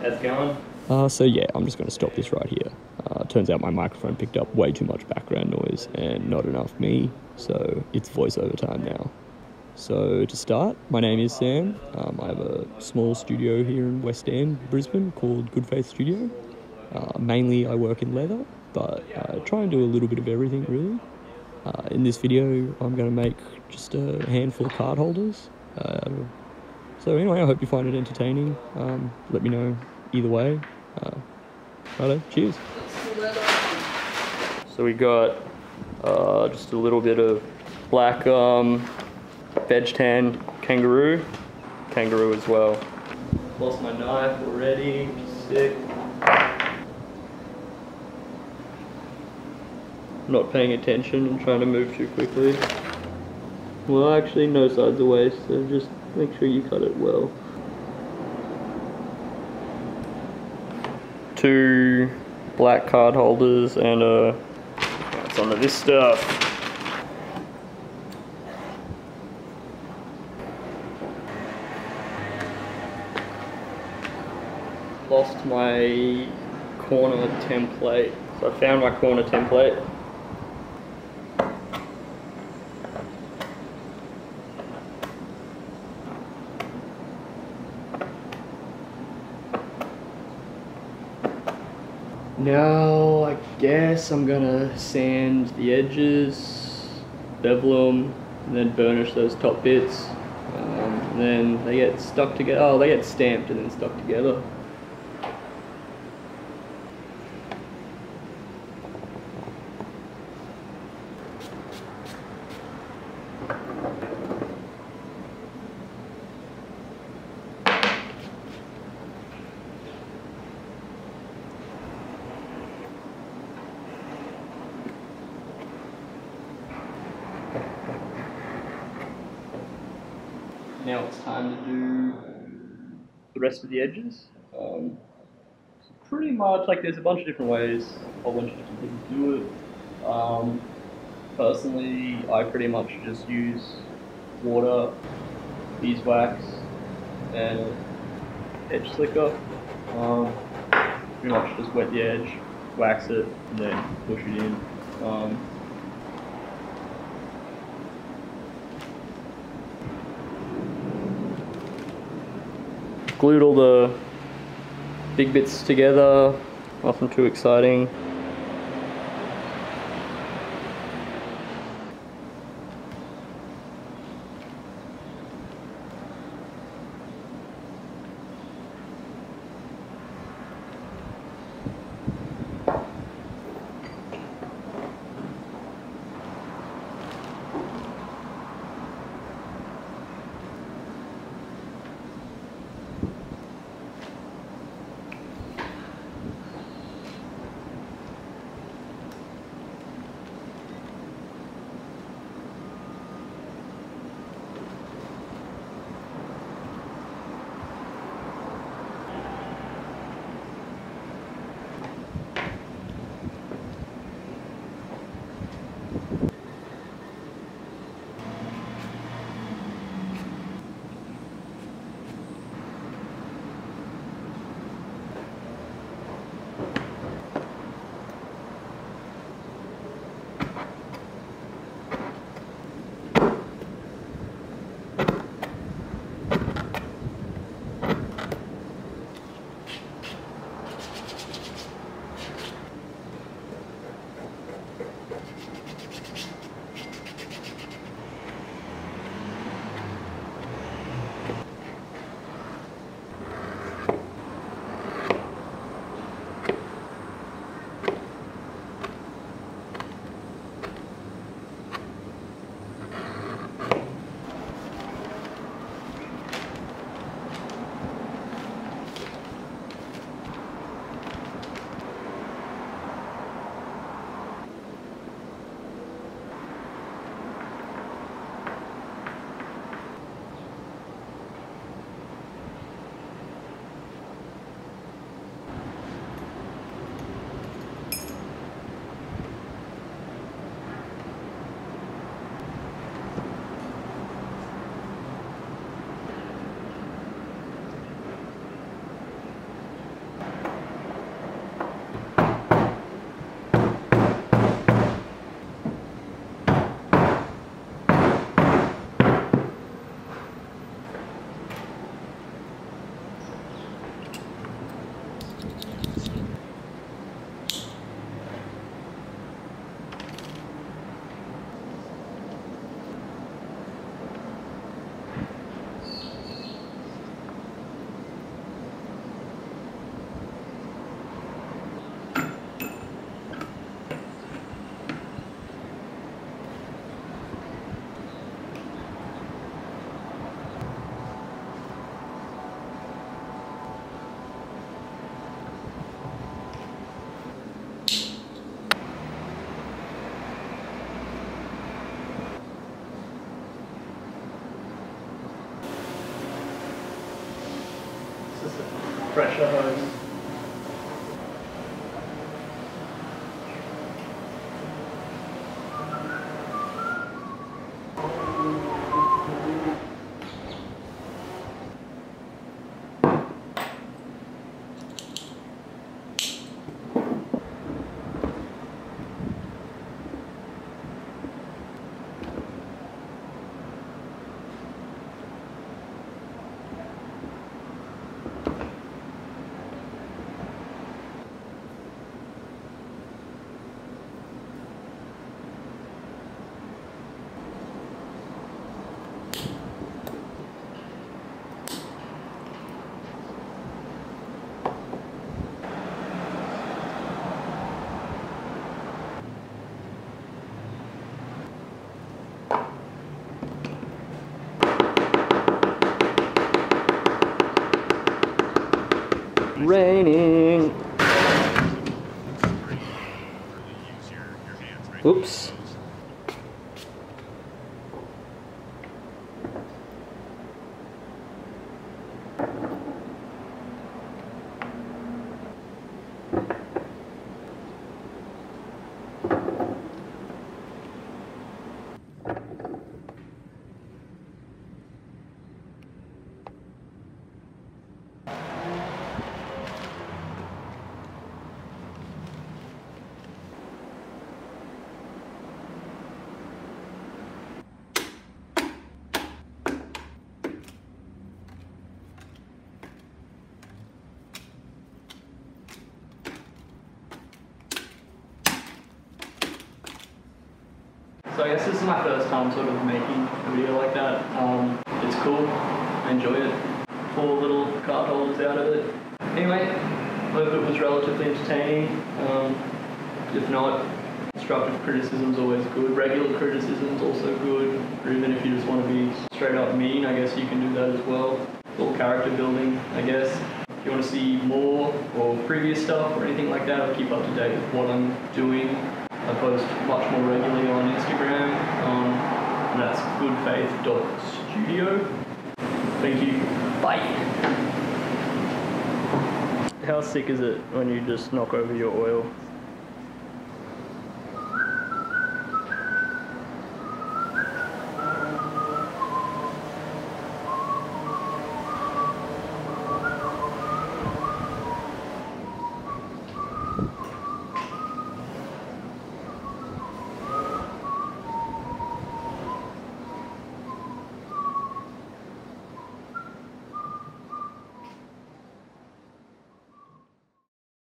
How's it going? So yeah, I'm just going to stop this right here. Turns out my microphone picked up way too much background noise and not enough me, so it's voiceover time now. So to start, my name is Sam. I have a small studio here in West End, Brisbane, called Good Faith Studio. Mainly I work in leather, but I try and do a little bit of everything really. In this video, I'm going to make just a handful of card holders. So anyway, I hope you find it entertaining. Let me know either way. Righto, cheers. So we got just a little bit of black veg tan kangaroo as well. Lost my knife already, sick. Not paying attention and trying to move too quickly. Well, actually no sides of waste, so just make sure you cut it well. 2 black card holders and what's onto this stuff. Lost my corner template. So I found my corner template. Now I guess I'm gonna sand the edges, bevel them, and then burnish those top bits. And then they get stuck together. Oh, they get stamped and then stuck together. Now it's time to do the rest of the edges. Pretty much, like, there's a bunch of different ways, a whole bunch of different people do it. Personally, I pretty much just use water, beeswax, and edge slicker. Pretty much just wet the edge, wax it, and then push it in. Glued all the big bits together, nothing too exciting. pressure hose. Raining. Oops. So I guess this is my first time sort of making a video like that. It's cool, I enjoy it. 4 little card holders out of it. Anyway, hope it was relatively entertaining. If not, constructive criticism's always good. Regular criticism's also good. Or even if you just want to be straight up mean, I guess you can do that as well. It's all character building, I guess. If you want to see more or previous stuff or anything like that, I'll keep up to date with what I'm doing. I post much more regularly on Instagram, and that's goodfaith.studio. Thank you. Bye. How sick is it when you just knock over your oil?